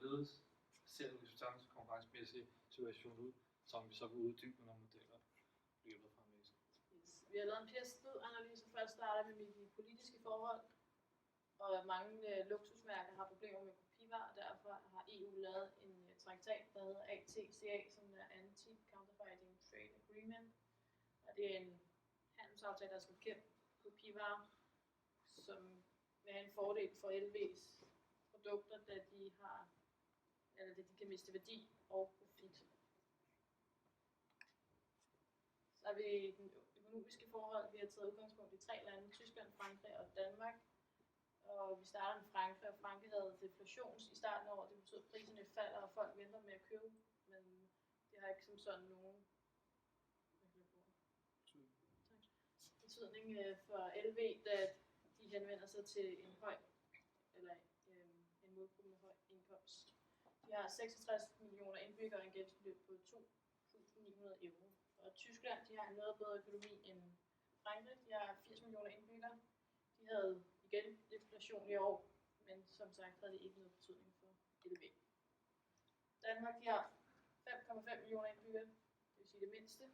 hvorledes ser Louis Vuittons konkurrencemæssige situation ud, som vi så vil uddybe nogle modeller i løbet af fremlæggelsen. Yes. Vi har lavet en peer-to-analyse, først starter vi med de politiske forhold, og mange luksusmærker har problemer med kopivarer, og derfor har EU lavet en traktat, der hedder ATCA, som er Anti-Counterfeiting Trade Agreement. Og det er en handelsaftale, der skal bekæmpe kopivarer, som vil have en fordel for LV's produkter, da de kan miste værdi og profit. Så har vi den økonomiske forhold. Vi har taget udgangspunkt i 3 lande, Tyskland, Frankrig og Danmark. Og vi starter med Frankrig, og Frankrig havde deflation i starten af året. Det betyder, at priserne falder, og folk venter med at købe, men det har ikke som sådan nogen betydning for LV, da de henvender sig til en målgruppe med høj indkomst. De har 66 millioner indbyggere og en gennemsnitsløn på 2.900 euro. Og Tyskland, de har en noget bedre økonomi end Frankrig. De har 80 millioner indbyggere. De havde igen inflation i år, men som sagt havde det ikke noget betydning for LV. Danmark, de har 5,5 millioner indbyggere, det vil sige det mindste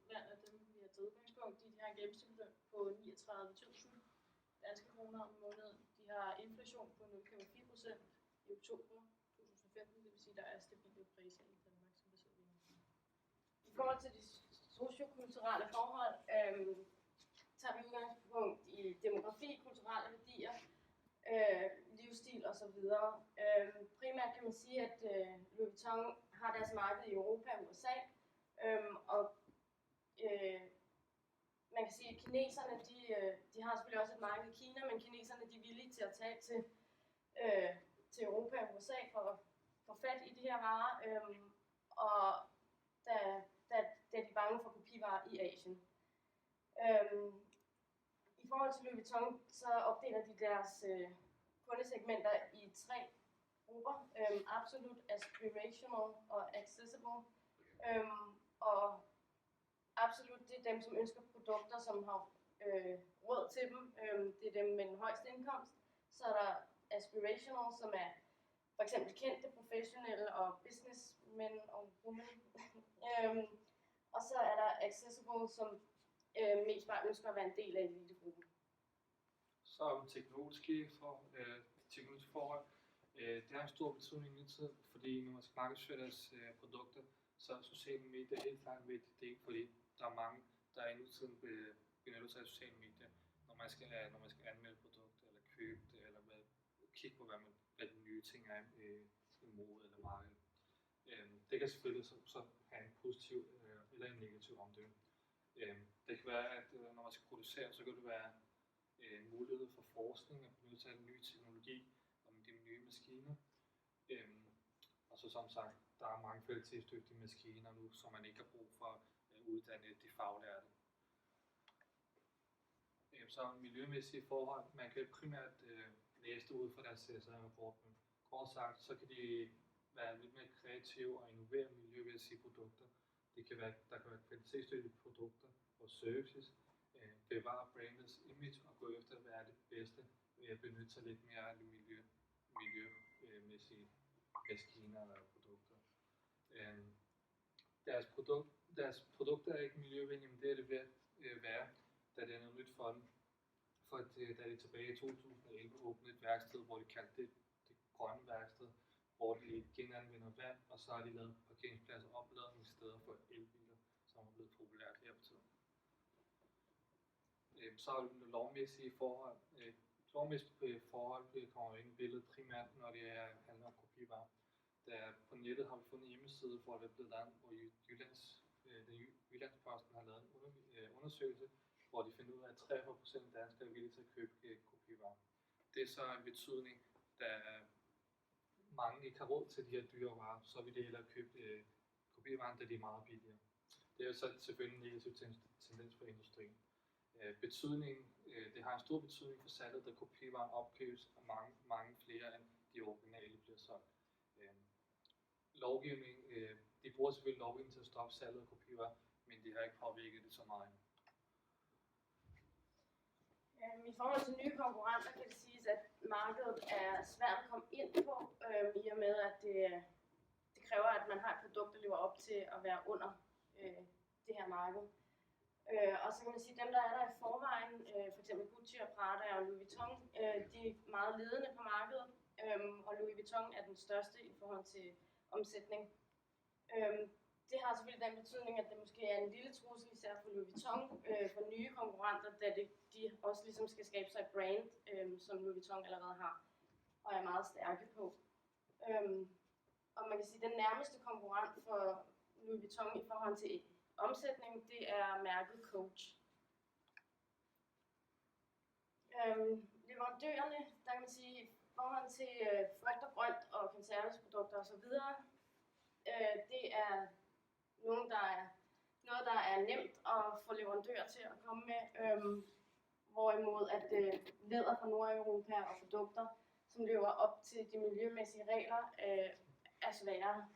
land af dem, vi har taget udgangspunkt. De har en gennemsnitsløn på 39.000 danske kroner om måneden. De har inflation på 0,4% i oktober 2015, det vil sige, at der er stabile priser i Danmark, som det ser ud nu. I forhold til de sociokulturelle forhold, tager vi udgangspunkt i demografi, kulturelle værdier, livsstil osv. Primært kan man sige, at Louis Vuitton har deres marked i Europa og USA, og man kan sige, at kineserne, de har selvfølgelig også et marked i Kina, men kineserne de er villige til at tage til Europa og USA for at få fat i de her varer, og da de er bange for kopivarer i Asien. I forhold til Louis Vuitton, så opdeler de deres kundesegmenter i 3 grupper. Absolut, aspirational og accessible. Og absolut, det er dem, som ønsker produkter, som har råd til dem. Det er dem med den højeste indkomst. Så er der aspirational, som er for eksempel kendte, professionelle og businessmen og women. Og så er der accessible, som mest bare ønsker at være en del af elitegruppen. Så er teknologiske forhold. Det har en stor betydning i nutiden, fordi når man skal markedsføre deres produkter, så er sociale medier helt klart en vigtig del, fordi der er mange, der i nutiden benytter sig af sociale medier, når man skal anmelde produkter eller købe det, eller kigge på, hvad de nye ting er i mode eller markedet. Det kan selvfølgelig så have en positiv eller en negativ omdømme. Det kan være, at når man skal producere, så kan det være en mulighed for forskning at benytte sig af den nye teknologi og de nye maskiner. Og så som sagt, der er mange kvalitetsdygtige maskiner nu, som man ikke har brug for at uddanne de faglærte. Så miljømæssige forhold, man kan primært læse det ud fra deres CSR-rapport, men kort sagt, så kan de være lidt mere kreative og innovere miljømæssige produkter. Der kan være kvalitetsdygtige produkter og services, bevare brandets image og gå efter, hvad er det bedste ved at benytte sig lidt mere af de miljømæssige maskiner eller produkter. Deres produkter er ikke miljøvenlige, men det er det ved at være, da det er noget nyt for dem. Da de tilbage i 2011 åbnede et værksted, hvor de kaldte det grønne værksted, hvor de genanvender vand, og så har de lavet parkeringspladser og opladningssteder for elbiler, som er blevet populært her på tiden. Så er det lovmæssige forhold. Lovmæssige forhold kommer ind i billedet primært, når det handler om kopivarer. På nettet har vi fundet en hjemmeside, hvor det er blevet lavet, hvor Jyllandsposten har lavet en undersøgelse, hvor de finder ud af, at 43% af danskere er villige til at købe kopivarer. Det er så en betydning, da mange ikke har råd til de her dyre varer, så vil de hellere købe kopivarer, da de er meget billigere. Det er jo så selvfølgelig en negativ tendens for industrien. Det har en stor betydning for salget, da kopivarer opkøbes af mange flere end de originale bliver solgt. De bruger selvfølgelig lovgivning til at stoppe salget af kopivarer, men det har ikke påvirket det så meget. I forhold til nye konkurrenter kan det siges, at markedet er svært at komme ind på, i og med at det kræver, at man har et produkt, der lever op til at være under det her marked. Og så kan man sige, at dem, der er der i forvejen, f.eks. Gucci og Prada og Louis Vuitton, de er meget ledende på markedet, og Louis Vuitton er den største i forhold til omsætning. Det har selvfølgelig den betydning, at det måske er en lille trussel, især for Louis Vuitton, for nye konkurrenter, da de også ligesom skal skabe sig et brand, som Louis Vuitton allerede har, og er meget stærke på. Og man kan sige, at den nærmeste konkurrent for Louis Vuitton i forhold til omsætning, det er mærket Coach. Leverandørerne, der kan man sige, i forhold til frugt og grønt og konservesprodukter osv., det er noget, der er nemt at få leverandører til at komme med, hvorimod at læder fra Nordeuropa og produkter, som lever op til de miljømæssige regler, er svære.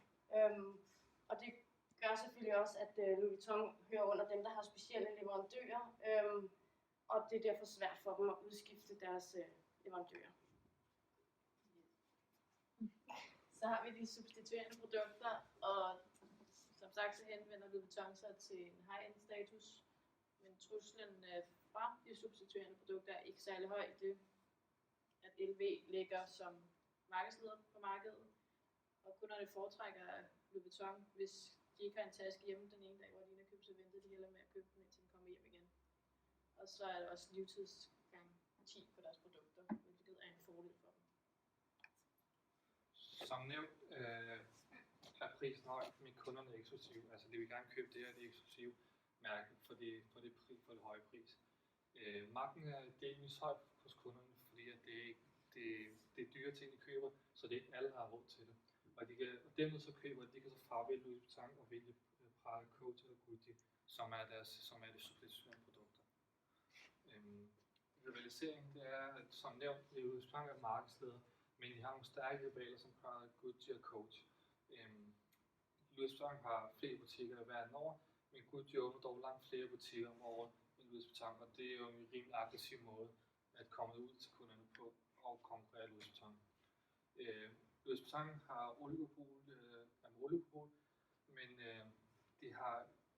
Og det gør selvfølgelig også, at Louis Vuitton hører under dem, der har specielle leverandører, og det er derfor svært for dem at udskifte deres leverandører. Så har vi de substituerende produkter, og som sagt så henvender Louis Vuitton sig til en high-end status, men truslen fra de substituerende produkter er ikke særlig høj, det at LV ligger som markedsleder på markedet, og kunderne foretrækker Louis Vuitton, hvis de ikke har en taske hjemme den ene dag, hvor de er købt, så venter de hellere med at købe den, indtil de kommer hjem igen. Og så er der også livstidsgaranti på deres produkter, hvilket er en fordel for dem. Som nævnt er prisen høj, men kunderne er eksklusive. Altså de vil gerne købe det her, det eksklusive mærke for det høje pris. Marken er delvis høj hos kunderne, fordi at det er dyre ting, de køber, så det er ikke alle, der har råd til det. Og dermed så køber de kan så fravælge Louis Vuitton og vælge Prada, Coach eller Gucci, som er de substituerende produkter. Rivaliseringen, det er, at som nævnt, Louis Vuitton er markedsleder, men de har nogle stærke rivaler som Prada, Gucci og Coach. Louis Vuitton har flere butikker hver år, men Gucci åbner dog langt flere butikker om året end Louis Vuitton, og det er jo en rimelig aggressiv måde at komme ud til kunderne på og konkurrere Louis Vuitton. Louis Vuitton har oligopol, men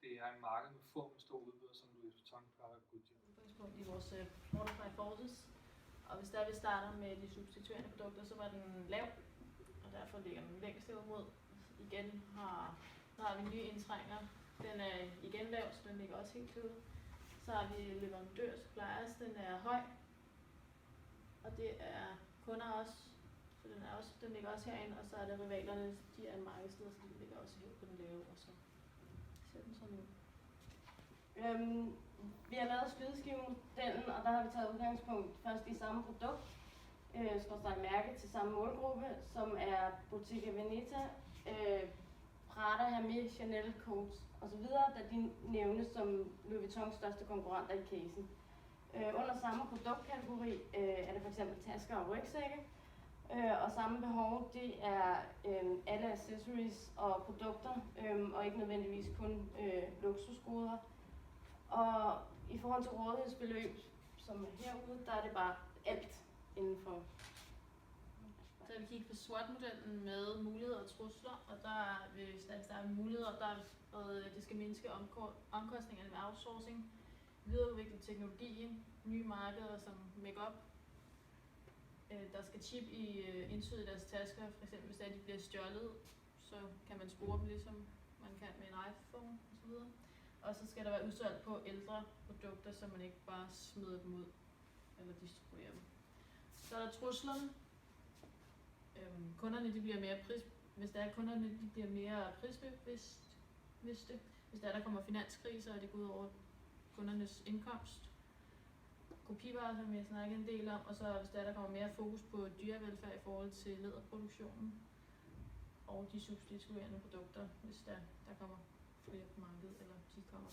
det er en marked med få store udbydere som Louis Vuitton, Prada og Gucci. Udgangspunkt i vores Fortify Forces, og hvis vi starter med de substituerende produkter, så var den lav, og derfor ligger den længst mod. Igen har vi nye indtrænger. Den er igen lav, så den ligger også helt ude. Så har vi leverandør suppliers, den er høj, og det er kunder også, så den ligger også herinde, og så er det rivalerne, de er en markedsleder, så de ligger også helt på den lave, og så ser den sådan ud. Vi har lavet skydeskivemodellen, og der har vi taget udgangspunkt først i samme produkt, mærke til samme målgruppe, som er Bottega Veneta, Prada, Hermès, Chanel, Coach osv., da de nævnes som Louis Vuittons største konkurrenter i casen. Under samme produktkategori er det f.eks. tasker og rygsække, og samme behov, det er alle accessories og produkter, og ikke nødvendigvis kun luksusgoder. Og i forhold til rådighedsbeløb, som er herude, der er det bare alt indenfor. Så vi kigger på SWOT-modellen med muligheder og trusler, og hvis der er muligheder, det skal mindske omkostningerne ved outsourcing, videreudvikle teknologien, nye markeder som make-up. Der skal chip indsyd i deres tasker, f.eks. hvis de bliver stjålet, så kan man spore dem ligesom man kan med en iPhone osv. Og så skal der være udsolgt på ældre produkter, så man ikke bare smider dem ud eller distribuerer dem. Så er der truslerne. Kunderne de bliver mere prisbevidste. Hvis der kommer finanskriser, og det går ud over kundernes indkomst. Kopivarer, som jeg snakker en del om, og så hvis der kommer mere fokus på dyrevelfærd i forhold til læderproduktionen og de substituerende produkter, hvis der kommer flere på markedet, eller de kommer